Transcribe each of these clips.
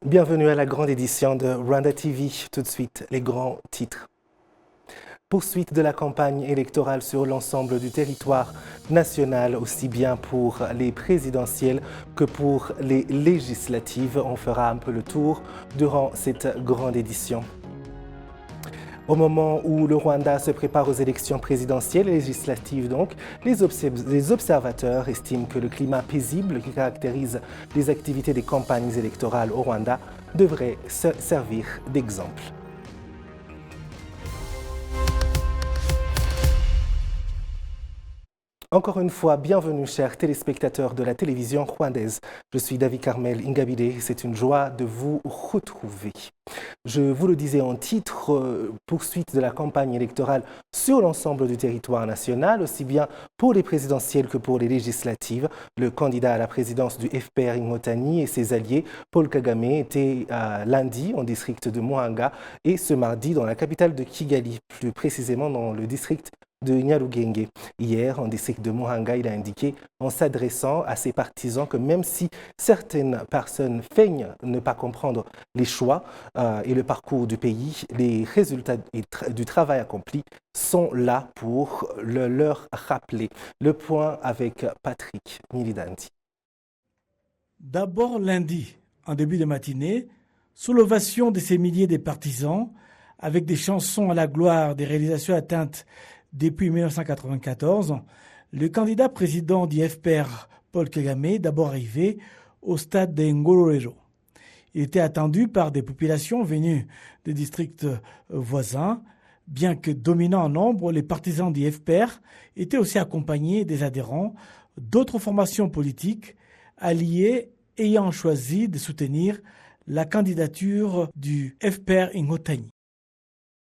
Bienvenue à la grande édition de Rwanda TV. Tout de suite, les grands titres. Poursuite de la campagne électorale sur l'ensemble du territoire national, aussi bien pour les présidentielles que pour les législatives. On fera un peu le tour durant cette grande édition. Au moment où le Rwanda se prépare aux élections présidentielles et législatives, donc, les observateurs estiment que le climat paisible qui caractérise les activités des campagnes électorales au Rwanda devrait servir d'exemple. Encore une fois, bienvenue chers téléspectateurs de la télévision rwandaise. Je suis David Carmel Ingabire, c'est une joie de vous retrouver. Je vous le disais en titre, poursuite de la campagne électorale sur l'ensemble du territoire national, aussi bien pour les présidentielles que pour les législatives. Le candidat à la présidence du FPR Inkotanyi et ses alliés, Paul Kagame, était lundi en district de Muhanga et ce mardi dans la capitale de Kigali, plus précisément dans le district de Nyarugenge. Hier, en district de Muhanga, il a indiqué en s'adressant à ses partisans que même si certaines personnes feignent ne pas comprendre les choix et le parcours du pays, les résultats du travail accompli sont là pour leur rappeler. Le point avec Patrick Milidandi. D'abord lundi, en début de matinée, sous l'ovation de ces milliers de partisans, avec des chansons à la gloire des réalisations atteintes depuis 1994, le candidat président du FPR, Paul Kagame, est d'abord arrivé au stade de Ngororero. Il était attendu par des populations venues des districts voisins. Bien que dominants en nombre, les partisans du FPR étaient aussi accompagnés des adhérents d'autres formations politiques alliées ayant choisi de soutenir la candidature du FPR Inkotanyi.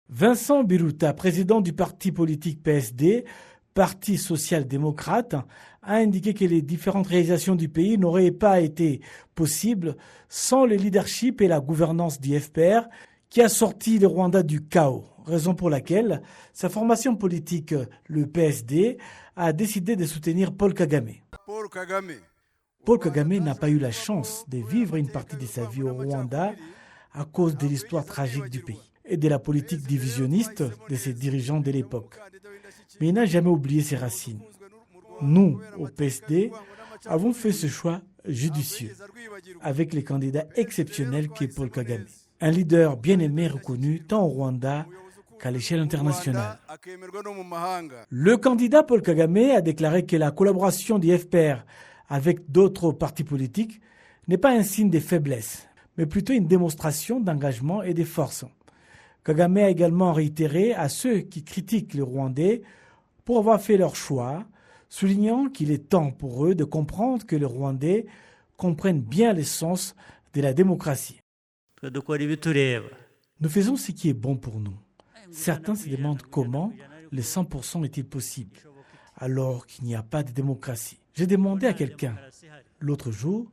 Vincent Biruta, président du parti politique PSD, Parti social-démocrate, a indiqué que les différentes réalisations du pays n'auraient pas été possibles sans le leadership et la gouvernance du FPR qui a sorti le Rwanda du chaos, raison pour laquelle sa formation politique, le PSD, a décidé de soutenir Paul Kagame. Paul Kagame n'a pas eu la chance de vivre une partie de sa vie au Rwanda à cause de l'histoire tragique du pays et de la politique divisionniste de ses dirigeants de l'époque. Mais il n'a jamais oublié ses racines. Nous, au PSD, avons fait ce choix judicieux, avec les candidats exceptionnels qu'est Paul Kagame. Un leader bien aimé et reconnu tant au Rwanda qu'à l'échelle internationale. Le candidat Paul Kagame a déclaré que la collaboration du FPR avec d'autres partis politiques n'est pas un signe de faiblesse, mais plutôt une démonstration d'engagement et de force. Kagame a également réitéré à ceux qui critiquent les Rwandais pour avoir fait leur choix, soulignant qu'il est temps pour eux de comprendre que les Rwandais comprennent bien l'essence de la démocratie. Nous faisons ce qui est bon pour nous. Certains se demandent comment le 100% est-il possible, alors qu'il n'y a pas de démocratie. J'ai demandé à quelqu'un l'autre jour,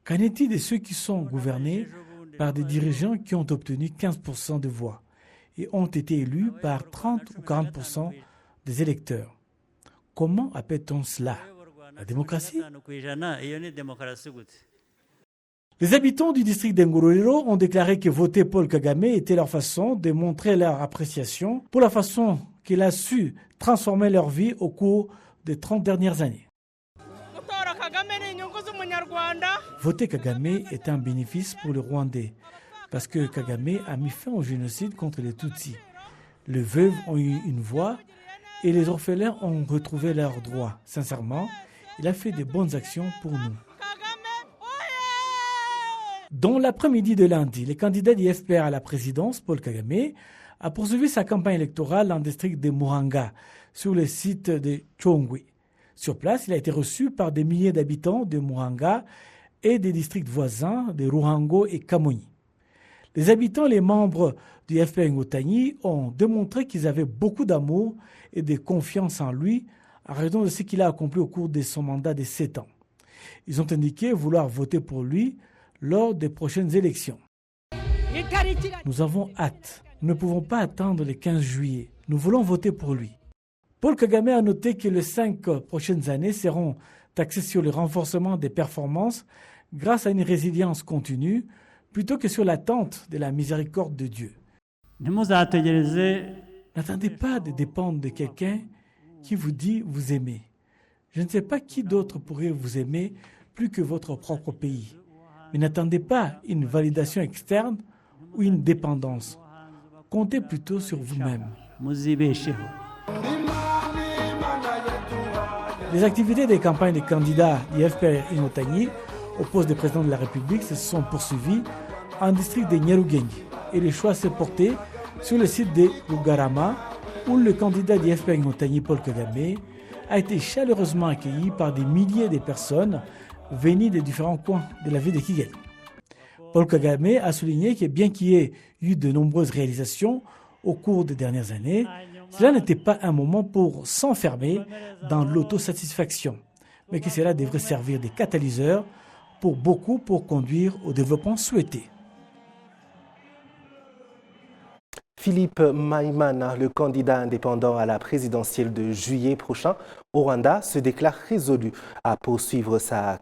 qu'en est-il de ceux qui sont gouvernés par des dirigeants qui ont obtenu 15% de voix et ont été élus par 30 ou 40% des électeurs. Comment appelle-t-on cela? La démocratie? Les habitants du district d'Ngororero ont déclaré que voter Paul Kagame était leur façon de montrer leur appréciation pour la façon qu'il a su transformer leur vie au cours des 30 dernières années. Voter Kagame est un bénéfice pour les Rwandais parce que Kagame a mis fin au génocide contre les Tutsis. Les veuves ont eu une voix et les orphelins ont retrouvé leurs droits. Sincèrement, il a fait de bonnes actions pour nous. Dans l'après-midi de lundi, le candidat du FPR à la présidence, Paul Kagame, a poursuivi sa campagne électorale en district de Muhanga, sur le site de Chongwe. Sur place, il a été reçu par des milliers d'habitants de Muhanga et des districts voisins de Ruhango et Kamonyi. Les habitants et les membres du FPR Inkotanyi ont démontré qu'ils avaient beaucoup d'amour et de confiance en lui en raison de ce qu'il a accompli au cours de son mandat de 7 ans. Ils ont indiqué vouloir voter pour lui lors des prochaines élections. Nous avons hâte. Nous ne pouvons pas attendre le 15 juillet. Nous voulons voter pour lui. Paul Kagame a noté que les 5 prochaines années seront axées sur le renforcement des performances grâce à une résilience continue, plutôt que sur l'attente de la miséricorde de Dieu. N'attendez pas de dépendre de quelqu'un qui vous dit vous aimer. Je ne sais pas qui d'autre pourrait vous aimer plus que votre propre pays. Mais n'attendez pas une validation externe ou une dépendance. Comptez plutôt sur vous-même. Les activités des campagnes des candidats d'IFP Ingotagni au poste de président de la République se sont poursuivies en district de Nyarugenge et le choix s'est porté sur le site de Bugarama où le candidat d'IFP Ingotagni, Paul Kagame, a été chaleureusement accueilli par des milliers de personnes venues des différents coins de la ville de Kigali. Paul Kagame a souligné que bien qu'il y ait eu de nombreuses réalisations au cours des dernières années, cela n'était pas un moment pour s'enfermer dans l'autosatisfaction, mais que cela devrait servir de catalyseur pour beaucoup pour conduire au développement souhaité. Philippe Maïmana, le candidat indépendant à la présidentielle de juillet prochain au Rwanda, se déclare résolu à poursuivre sa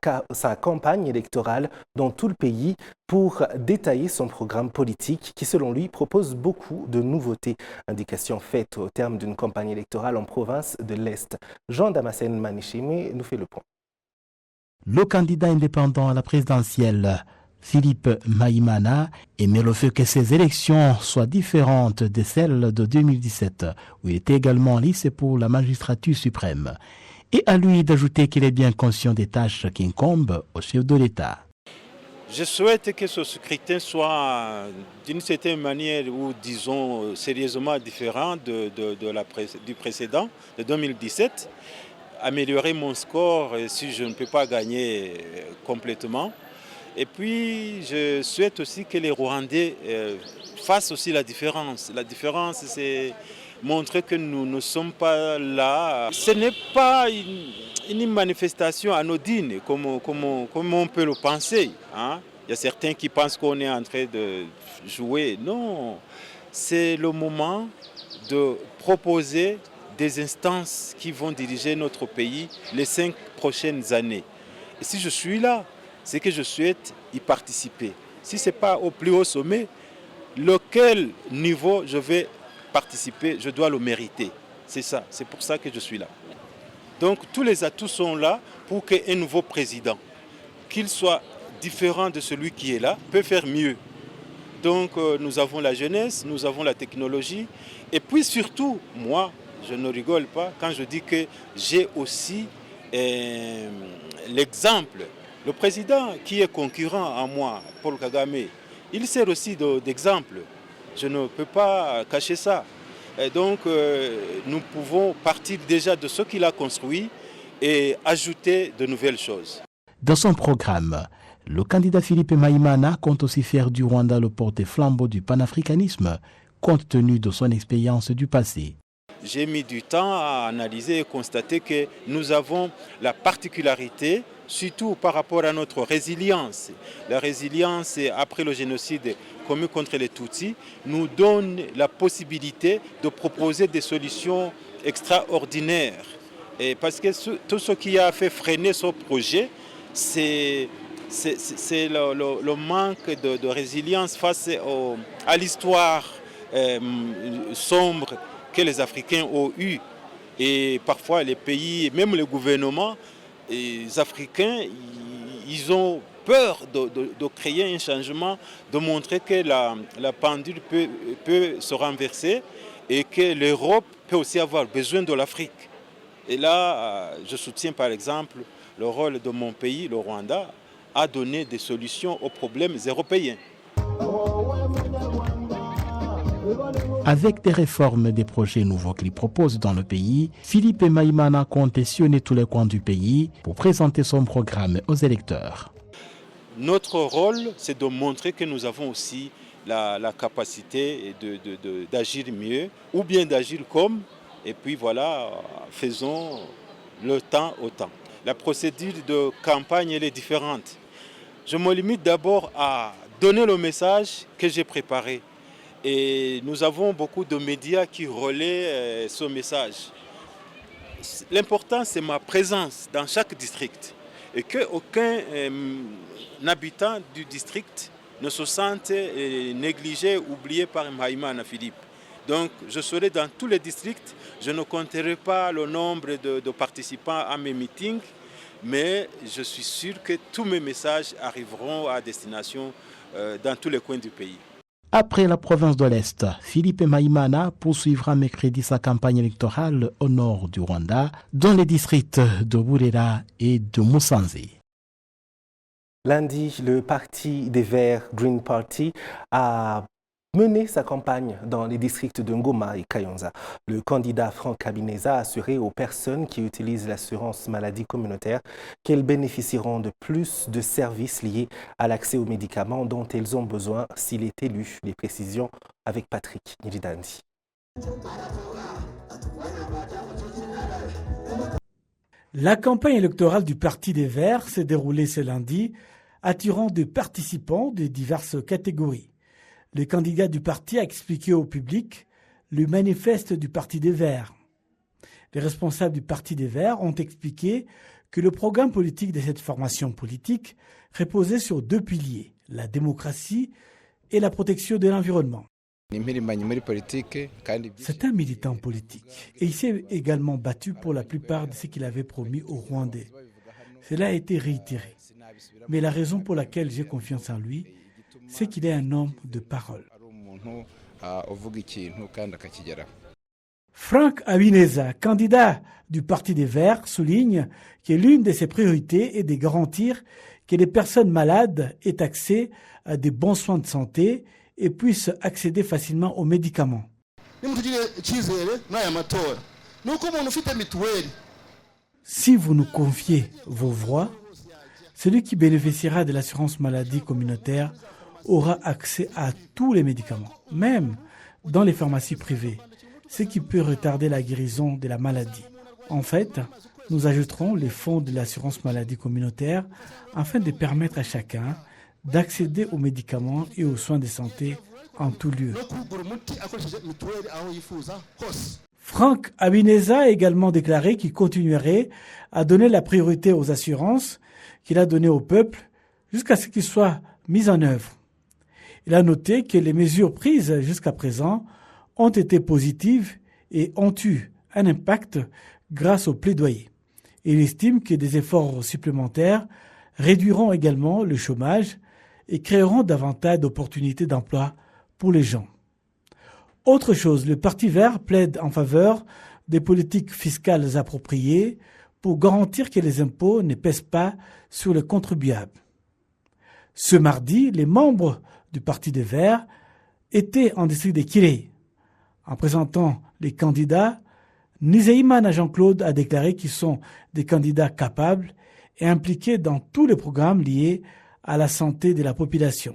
campagne électorale dans tout le pays pour détailler son programme politique qui, selon lui, propose beaucoup de nouveautés. Indication faite au terme d'une campagne électorale en province de l'Est. Jean Damascène Manichime nous fait le point. Le candidat indépendant à la présidentielle, Philippe Maïmana, émet le fait que ces élections soient différentes de celles de 2017, où il était également liste pour la magistrature suprême. Et à lui d'ajouter qu'il est bien conscient des tâches qui incombent au chef de l'État. Je souhaite que ce scrutin soit d'une certaine manière, ou disons sérieusement différent du précédent, de 2017. Améliorer mon score si je ne peux pas gagner complètement. Et puis, je souhaite aussi que les Rwandais fassent aussi la différence. La différence, c'est montrer que nous ne sommes pas là. Ce n'est pas une manifestation anodine, comme on peut le penser. Hein? Il y a certains qui pensent qu'on est en train de jouer. Non, c'est le moment de proposer des instances qui vont diriger notre pays les 5 prochaines années. Et si je suis là, c'est que je souhaite y participer. Si ce n'est pas au plus haut sommet, lequel niveau je vais participer, je dois le mériter. C'est ça, c'est pour ça que je suis là. Donc tous les atouts sont là pour qu'un nouveau président, qu'il soit différent de celui qui est là, peut faire mieux. Donc nous avons la jeunesse, nous avons la technologie, et puis surtout, moi, je ne rigole pas quand je dis que j'ai aussi l'exemple. Le président qui est concurrent à moi, Paul Kagame, il sert aussi d'exemple. Je ne peux pas cacher ça. Et donc, nous pouvons partir déjà de ce qu'il a construit et ajouter de nouvelles choses. Dans son programme, le candidat Philippe Maïmana compte aussi faire du Rwanda le porte-flambeau du panafricanisme, compte tenu de son expérience du passé. J'ai mis du temps à analyser et constater que nous avons la particularité, surtout par rapport à notre résilience. La résilience après le génocide commis contre les Tutsis nous donne la possibilité de proposer des solutions extraordinaires. Et parce que tout ce qui a fait freiner ce projet, c'est le manque de résilience face à l'histoire sombre que les Africains ont eu. Et parfois les pays, même les gouvernements, les Africains, ils ont peur de créer un changement, de montrer que la pendule peut se renverser et que l'Europe peut aussi avoir besoin de l'Afrique. Et là, je soutiens par exemple le rôle de mon pays, le Rwanda, à donner des solutions aux problèmes européens. Avec des réformes et des projets nouveaux qu'il propose dans le pays, Philippe Maïmana compte sillonner tous les coins du pays pour présenter son programme aux électeurs. Notre rôle, c'est de montrer que nous avons aussi la capacité d'agir mieux, ou bien d'agir comme, et puis voilà, faisons le temps au temps. La procédure de campagne, elle est différente. Je me limite d'abord à donner le message que j'ai préparé. Et nous avons beaucoup de médias qui relaient ce message. L'important, c'est ma présence dans chaque district et qu'aucun habitant du district ne se sentent négligés, oubliés par Maïmana Philippe. Donc je serai dans tous les districts, je ne compterai pas le nombre de participants à mes meetings, mais je suis sûr que tous mes messages arriveront à destination dans tous les coins du pays. Après la province de l'Est, Philippe Maïmana poursuivra mercredi sa campagne électorale au nord du Rwanda, dans les districts de Burera et de Musanze. Lundi, le Parti des Verts, Green Party, a mené sa campagne dans les districts de Ngoma et Kayonza. Le candidat Franck Habineza a assuré aux personnes qui utilisent l'assurance maladie communautaire qu'elles bénéficieront de plus de services liés à l'accès aux médicaments dont elles ont besoin s'il est élu. Les précisions avec Patrick Niridandi. La campagne électorale du Parti des Verts s'est déroulée ce lundi, attirant des participants de diverses catégories. Le candidat du parti a expliqué au public le manifeste du Parti des Verts. Les responsables du Parti des Verts ont expliqué que le programme politique de cette formation politique reposait sur 2 piliers, la démocratie et la protection de l'environnement. C'est un militant politique et il s'est également battu pour la plupart de ce qu'il avait promis aux Rwandais. Cela a été réitéré. Mais la raison pour laquelle j'ai confiance en lui, c'est qu'il est un homme de parole. Franck Habineza, candidat du Parti des Verts, souligne que l'une de ses priorités est de garantir que les personnes malades aient accès à des bons soins de santé et puissent accéder facilement aux médicaments. Si vous nous confiez vos voix, celui qui bénéficiera de l'assurance maladie communautaire aura accès à tous les médicaments, même dans les pharmacies privées, ce qui peut retarder la guérison de la maladie. En fait, nous ajouterons les fonds de l'assurance maladie communautaire afin de permettre à chacun d'accéder aux médicaments et aux soins de santé en tout lieu. Franck Habineza a également déclaré qu'il continuerait à donner la priorité aux assurances qu'il a données au peuple jusqu'à ce qu'ils soient mises en œuvre. Il a noté que les mesures prises jusqu'à présent ont été positives et ont eu un impact grâce au plaidoyer. Il estime que des efforts supplémentaires réduiront également le chômage et créeront davantage d'opportunités d'emploi pour les gens. Autre chose, le Parti vert plaide en faveur des politiques fiscales appropriées pour garantir que les impôts ne pèsent pas sur les contribuables. Ce mardi, les membres du Parti des Verts étaient en district de Kiré. En présentant les candidats, Nizeimana Jean-Claude a déclaré qu'ils sont des candidats capables et impliqués dans tous les programmes liés à la santé de la population.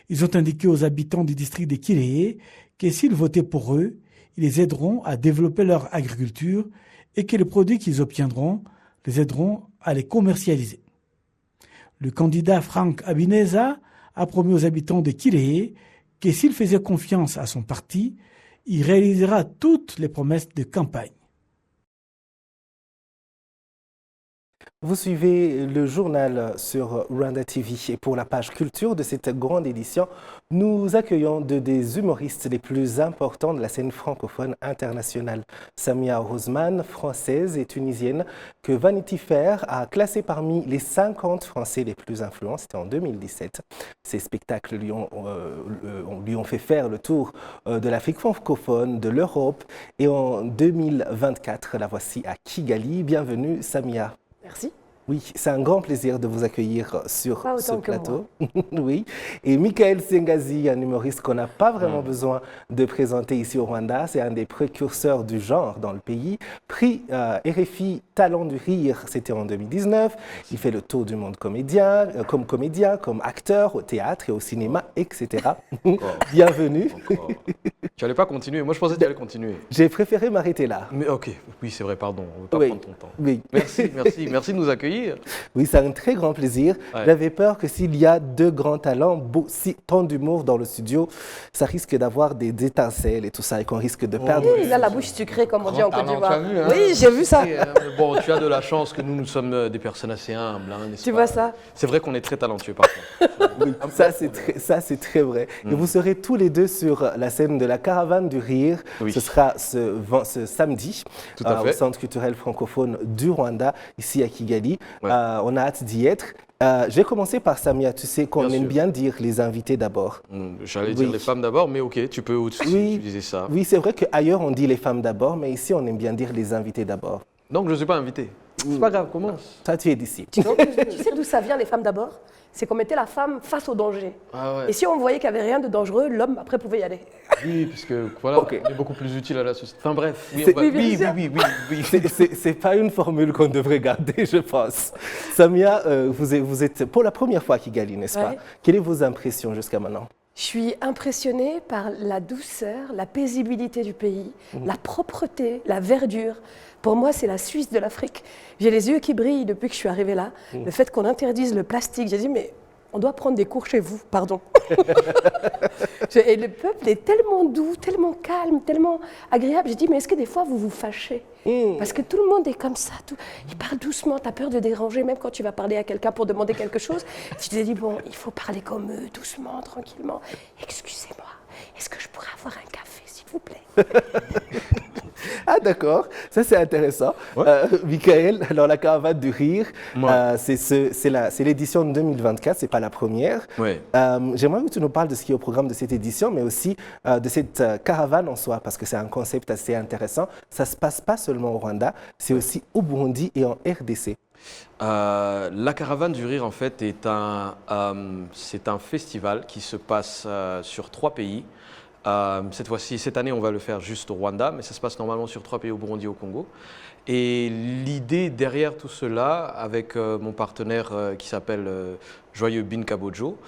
Ils ont indiqué aux habitants du district de Kiré que s'ils votaient pour eux, ils les aideront à développer leur agriculture et que les produits qu'ils obtiendront les aideront à les commercialiser. Le candidat Franck Habineza a promis aux habitants de Kiré que s'il faisait confiance à son parti, il réalisera toutes les promesses de campagne. Vous suivez le journal sur Rwanda TV et pour la page culture de cette grande édition, nous accueillons des humoristes les plus importants de la scène francophone internationale. Samia Rosman, française et tunisienne, que Vanity Fair a classée parmi les 50 Français les plus influents, c'était en 2017. Ces spectacles lui ont fait faire le tour de l'Afrique francophone, de l'Europe et en 2024, la voici à Kigali. Bienvenue Samia. Merci. Oui, c'est un grand plaisir de vous accueillir sur ce plateau. Oui. Et Michael Sengazi, un humoriste qu'on n'a pas vraiment besoin de présenter ici au Rwanda, c'est un des précurseurs du genre dans le pays. Prix RFI Talent du Rire, c'était en 2019. Il fait le tour du monde comme comédien, comme acteur au théâtre et au cinéma, etc. Bienvenue. Tu n'allais pas continuer. Moi, je pensais que tu allais continuer. J'ai préféré m'arrêter là. Mais ok, oui, c'est vrai, pardon. On ne veut pas Oui. prendre ton temps. Oui. Merci de nous accueillir. Oui, c'est un très grand plaisir. Ouais. J'avais peur que s'il y a deux grands talents, tant d'humour dans le studio, ça risque d'avoir des étincelles et tout ça, et qu'on risque de perdre. Oui, il a la bouche sucrée, comme on dit en Côte Talent, d'Ivoire. tu as vu, hein? Oui, j'ai vu ça. Mais bon, tu as de la chance que nous sommes des personnes assez humbles, hein, n'est-ce Tu pas? vois ça? C'est vrai qu'on est très talentueux, par contre. Oui, ça c'est très vrai. Et vous serez tous les deux sur la scène de la Caravane du Rire. Oui. Ce sera ce samedi Tout à fait. au Centre culturel francophone du Rwanda, ici à Kigali. Ouais. On a hâte d'y être. Je vais commencer par Samia. Tu sais qu'on Bien aime sûr. bien dire les invités d'abord. J'allais dire Oui. les femmes d'abord, mais ok, tu peux aussi Oui. utiliser ça. Oui, c'est vrai qu'ailleurs on dit les femmes d'abord, mais ici on aime bien dire les invités d'abord. Donc, je ne suis pas invité. C'est pas grave, commence. Toi, tu es d'ici. Tu sais d'où ça vient, les femmes d'abord? C'est qu'on mettait la femme face au danger. Ah ouais. Et si on voyait qu'il n'y avait rien de dangereux, l'homme, après, pouvait y aller. Oui, parce que voilà, Ok. on est beaucoup plus utile à la société. Enfin bref, oui, C'est- on va- Oui, bien oui. C'est pas une formule qu'on devrait garder, je pense. Samia, vous êtes pour la première fois à Kigali, n'est-ce pas? Ouais. Quelles sont vos impressions jusqu'à maintenant? Je suis impressionnée par la douceur, la paisibilité du pays, la propreté, la verdure. Pour moi, c'est la Suisse de l'Afrique. J'ai les yeux qui brillent depuis que je suis arrivée là. Le fait qu'on interdise le plastique, j'ai dit, mais on doit prendre des cours chez vous, pardon. Et le peuple est tellement doux, tellement calme, tellement agréable. J'ai dit, mais est-ce que des fois vous vous fâchez? Parce que tout le monde est comme ça. Il parle doucement, tu as peur de déranger, même quand tu vas parler à quelqu'un pour demander quelque chose. Tu te dis, bon, il faut parler comme eux, doucement, tranquillement. Excusez-moi, est-ce que je pourrais avoir un café, s'il vous plaît? Ah d'accord, ça c'est intéressant. Ouais. Michael, alors la Caravane du Rire, Ouais. c'est l'édition de 2024, c'est pas la première. Ouais. J'aimerais que tu nous parles de ce qui est au programme de cette édition, mais aussi de cette caravane en soi, parce que c'est un concept assez intéressant. Ça se passe pas seulement au Rwanda, c'est aussi au Burundi et en RDC. La Caravane du Rire, en fait, c'est un festival qui se passe sur 3 pays. Cette année, on va le faire juste au Rwanda, mais ça se passe normalement sur 3 pays, au Burundi et au Congo. Et l'idée derrière tout cela, avec mon partenaire qui s'appelle Joyeux Bin Kabojo,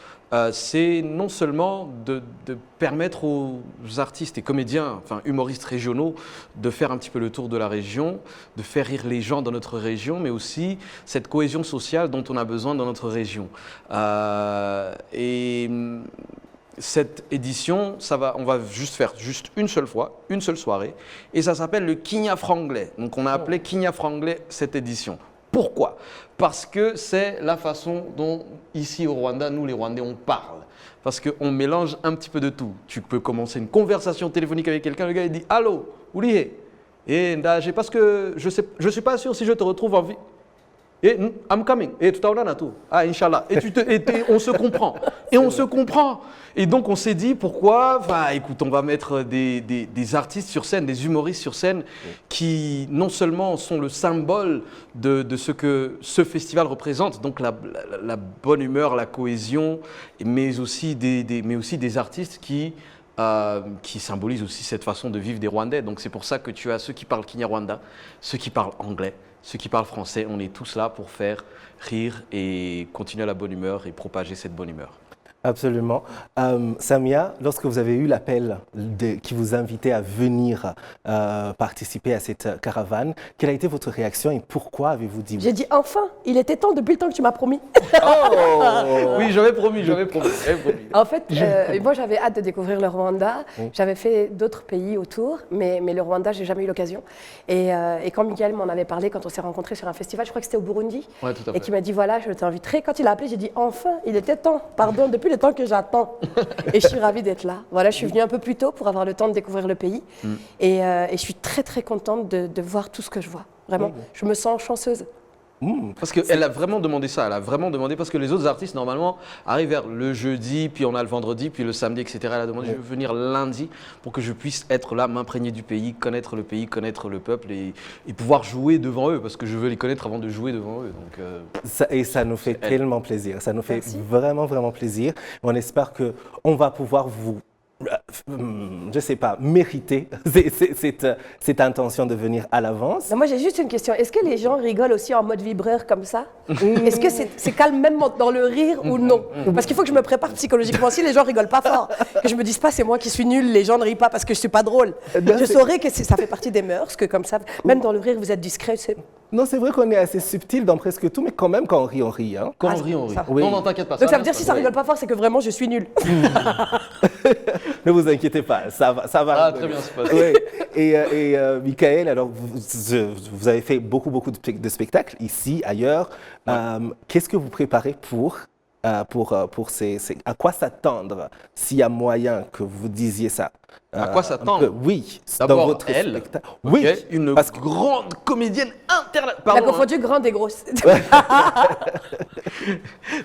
c'est non seulement de permettre aux artistes et comédiens, enfin humoristes régionaux, de faire un petit peu le tour de la région, de faire rire les gens dans notre région, mais aussi cette cohésion sociale dont on a besoin dans notre région. Cette édition, on va juste faire une seule fois, une seule soirée, et ça s'appelle le Kinya Franglais. Donc on a appelé Kinya Franglais cette édition. Pourquoi? Parce que c'est la façon dont, ici au Rwanda, nous les Rwandais, on parle. Parce qu'on mélange un petit peu de tout. Tu peux commencer une conversation téléphonique avec quelqu'un, le gars il dit « Allô, Oulihe ?» Et parce que je suis pas sûr si je te retrouve en vie. Et I'm coming. Et tout à l'heure, tout. Ah, Inch'Allah. Et on se comprend. Et on se comprend. Et donc, on s'est dit, pourquoi? Enfin, écoute, on va mettre des artistes sur scène, des humoristes sur scène, qui non seulement sont le symbole de ce que ce festival représente, donc la bonne humeur, la cohésion, mais aussi des artistes qui symbolisent aussi cette façon de vivre des Rwandais. Donc, c'est pour ça que tu as ceux qui parlent Kinyarwanda, ceux qui parlent anglais, ceux qui parlent français. On est tous là pour faire rire et continuer la bonne humeur et propager cette bonne humeur. Absolument. Samia, lorsque vous avez eu l'appel qui vous invitait à venir participer à cette caravane, quelle a été votre réaction et pourquoi avez-vous dit oui? J'ai dit, enfin, il était temps depuis le temps que tu m'as promis. Oui, j'avais promis. En fait, moi j'avais hâte de découvrir le Rwanda. J'avais fait d'autres pays autour, mais le Rwanda, j'ai jamais eu l'occasion. Et quand Miguel m'en avait parlé, quand on s'est rencontrés sur un festival, je crois que c'était au Burundi, Ouais, tout à fait. et qui m'a dit voilà, je t'inviterai. Quand il a appelé, j'ai dit enfin, il était temps. Pardon, depuis le temps que j'attends. Et je suis ravie d'être là. Voilà, je suis venue un peu plus tôt pour avoir le temps de découvrir le pays. Et je suis très très contente de voir tout ce que je vois. Vraiment, je me sens chanceuse. Parce qu'elle a vraiment demandé ça, elle a vraiment demandé, parce que les autres artistes, normalement, arrivent vers le jeudi, puis on a le vendredi, puis le samedi, etc. Elle a demandé, je veux venir lundi pour que je puisse être là, m'imprégner du pays, connaître le peuple et pouvoir jouer devant eux, parce que je veux les connaître avant de jouer devant eux. Donc, Ça nous fait tellement plaisir, ça nous fait Merci. vraiment, vraiment plaisir. On espère qu'on va pouvoir vous je ne sais pas, mérité cette intention de venir à l'avance. Non, moi, j'ai juste une question. Est-ce que les gens rigolent aussi en mode vibreur comme ça? Est-ce que c'est calme même dans le rire ou non? Parce qu'il faut que je me prépare psychologiquement. Si les gens rigolent pas fort, que je me dise pas c'est moi qui suis nul, les gens ne rient pas parce que je suis pas drôle. Je saurais que ça fait partie des mœurs, que comme ça, même dans le rire, vous êtes discret. Non, c'est vrai qu'on est assez subtil dans presque tout, mais quand même, quand on rit, on rit. Hein. Quand on rit, on rit. Oui. Non, t'inquiète pas. Donc ça veut dire si ça rigole pas fort, c'est que vraiment je suis nul. Ne vous inquiétez pas, ça va. Ah, très bien, c'est passé. Oui. Et Michael, alors vous avez fait beaucoup de spectacles ici, ailleurs. Qu'est-ce que vous préparez pour à quoi s'attendre s'il y a moyen que vous disiez ça? À quoi s'attendre? Oui, dans D'abord, votre elle, spectacle. Okay, Oui, une grande comédienne internationale. Elle a confondu grande et grosse.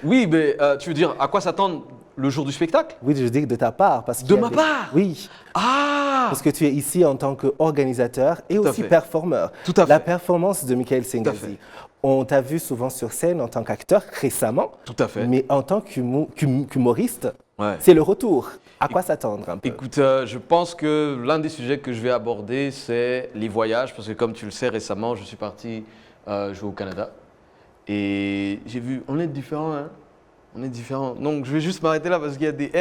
Oui, mais tu veux dire à quoi s'attendre le jour du spectacle? Oui, je dis de ta part. Parce De ma part? Oui. Ah! Parce que tu es ici en tant qu'organisateur et aussi performeur. Tout à fait. La performance de Michael Sengazi. On t'a vu souvent sur scène en tant qu'acteur récemment. Tout à fait. Mais en tant qu'humoriste, Ouais. c'est le retour. À quoi s'attendre un peu? Écoute, je pense que l'un des sujets que je vais aborder, c'est les voyages. Parce que comme tu le sais, récemment, je suis parti jouer au Canada. Et j'ai vu, on est différents, hein. On est différents. Donc, je vais juste m'arrêter là parce qu'il y a des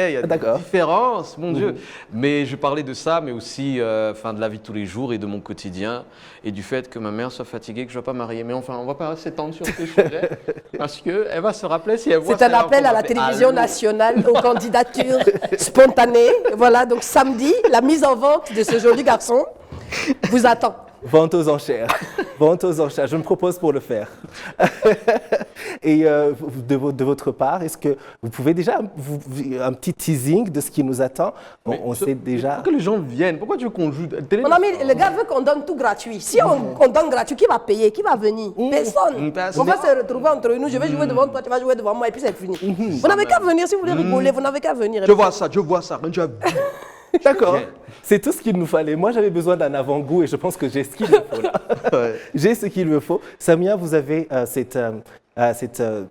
différences, mon Dieu. Mais je parlais de ça, mais aussi de la vie de tous les jours et de mon quotidien et du fait que ma mère soit fatiguée, que je ne dois pas marier. Mais enfin, on ne va pas s'étendre sur ces sujets parce qu'elle va se rappeler si elle voit ça. C'est un appel à la télévision nationale aux candidatures spontanées. Voilà, donc samedi, la mise en vente de ce joli garçon vous attend. Vente aux enchères. Vente aux enchères. Je me propose pour le faire. Et de votre part, est-ce que vous pouvez déjà un petit teasing de ce qui nous attend? On sait déjà. Pourquoi que les gens viennent? Pourquoi tu veux qu'on joue? Mon ami, le gars veut qu'on donne tout gratuit. Si on donne gratuit, qui va payer? Qui va venir? Personne. On va se retrouver entre nous. Je vais jouer devant toi, tu vas jouer devant moi et puis c'est fini. Vous n'avez qu'à venir. Si vous voulez rigoler, vous n'avez qu'à venir. Je vois ça. Quand tu as... D'accord, c'est tout ce qu'il nous fallait. Moi, j'avais besoin d'un avant-goût et je pense que j'ai ce qu'il me faut là. J'ai ce qu'il me faut. Samia, vous avez cette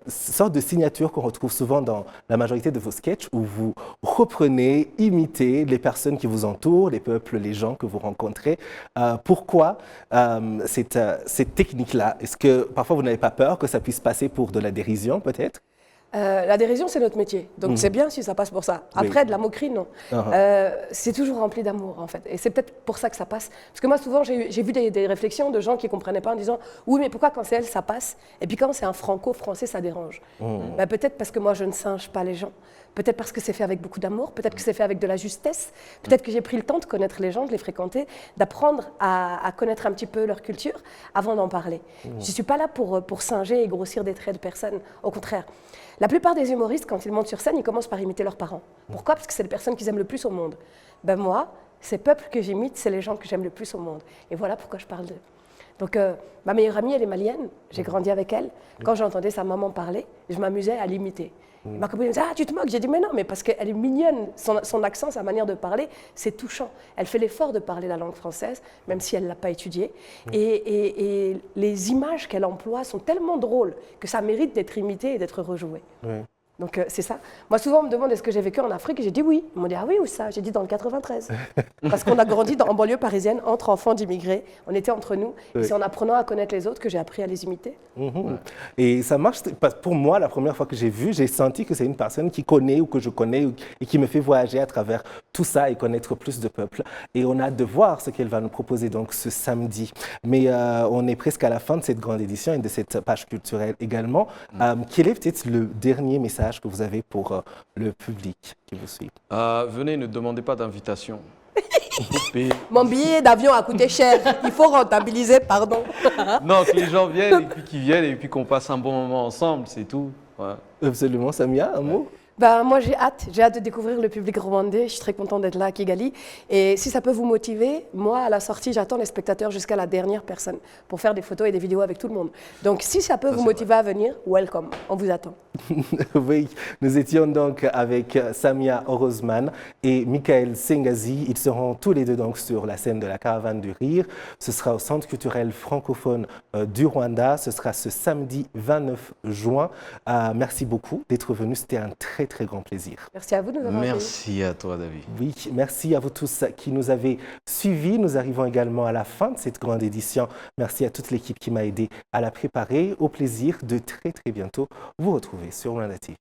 sorte de signature qu'on retrouve souvent dans la majorité de vos sketchs où vous reprenez, imitez les personnes qui vous entourent, les peuples, les gens que vous rencontrez. Pourquoi cette technique-là? Est-ce que parfois vous n'avez pas peur que ça puisse passer pour de la dérision peut-être? La dérision, c'est notre métier. Donc, c'est bien si ça passe pour ça. Après, de la moquerie, non. C'est toujours rempli d'amour, en fait. Et c'est peut-être pour ça que ça passe. Parce que moi, souvent, j'ai vu des réflexions de gens qui ne comprenaient pas en disant « Oui, mais pourquoi quand c'est elle, ça passe? Et puis quand c'est un franco-français, ça dérange. Peut-être parce que moi, je ne singe pas les gens. Peut-être parce que c'est fait avec beaucoup d'amour. Peut-être que c'est fait avec de la justesse. Peut-être que j'ai pris le temps de connaître les gens, de les fréquenter, d'apprendre à connaître un petit peu leur culture avant d'en parler. Je ne suis pas là pour singer et grossir des traits de personnes. Au contraire. La plupart des humoristes, quand ils montent sur scène, ils commencent par imiter leurs parents. Pourquoi? Parce que c'est les personnes qu'ils aiment le plus au monde. Moi, ces peuples que j'imite, c'est les gens que j'aime le plus au monde. Et voilà pourquoi je parle d'eux. Donc, ma meilleure amie, elle est malienne. J'ai grandi avec elle. Quand j'entendais sa maman parler, je m'amusais à l'imiter. Ma copine me disait « Ah, tu te moques ?» J'ai dit « Mais non, mais parce qu'elle est mignonne. Son accent, sa manière de parler, c'est touchant. Elle fait l'effort de parler la langue française, même si elle ne l'a pas étudiée. Et les images qu'elle emploie sont tellement drôles que ça mérite d'être imité et d'être rejoué. » Donc, c'est ça. Moi, souvent, on me demande est-ce que j'ai vécu en Afrique. J'ai dit oui. Ils m'ont dit ah oui, où ça? J'ai dit dans le 93. Parce qu'on a grandi en banlieue parisienne, entre enfants d'immigrés. On était entre nous. Et c'est en apprenant à connaître les autres que j'ai appris à les imiter. Et ça marche. Pour moi, la première fois que j'ai vu, j'ai senti que c'est une personne qui connaît ou que je connais et qui me fait voyager à travers tout ça et connaître plus de peuples. Et on a hâte de voir ce qu'elle va nous proposer donc ce samedi. Mais on est presque à la fin de cette grande édition et de cette page culturelle également. Quel est peut-être le dernier message que vous avez pour le public qui vous suit? Venez, ne demandez pas d'invitation. Mon billet d'avion a coûté cher. Il faut rentabiliser, pardon. Non, que les gens viennent et puis qu'ils viennent et puis qu'on passe un bon moment ensemble, c'est tout. Ouais. Absolument. Samia, un mot? Moi, j'ai hâte de découvrir le public rwandais. Je suis très contente d'être là à Kigali. Et si ça peut vous motiver, moi, à la sortie, j'attends les spectateurs jusqu'à la dernière personne pour faire des photos et des vidéos avec tout le monde. Donc, si ça peut vous motiver à venir, welcome, on vous attend. Oui, nous étions donc avec Samia Orozman et Michael Sengazi. Ils seront tous les deux donc sur la scène de la Caravane du Rire. Ce sera au Centre culturel francophone du Rwanda. Ce sera ce samedi 29 juin. Merci beaucoup d'être venu. C'était un très très grand plaisir. Merci à vous de nous avoir Merci à toi, David. Oui, merci à vous tous qui nous avez suivis. Nous arrivons également à la fin de cette grande édition. Merci à toute l'équipe qui m'a aidé à la préparer. Au plaisir de très bientôt vous retrouver sur Rwanda TV.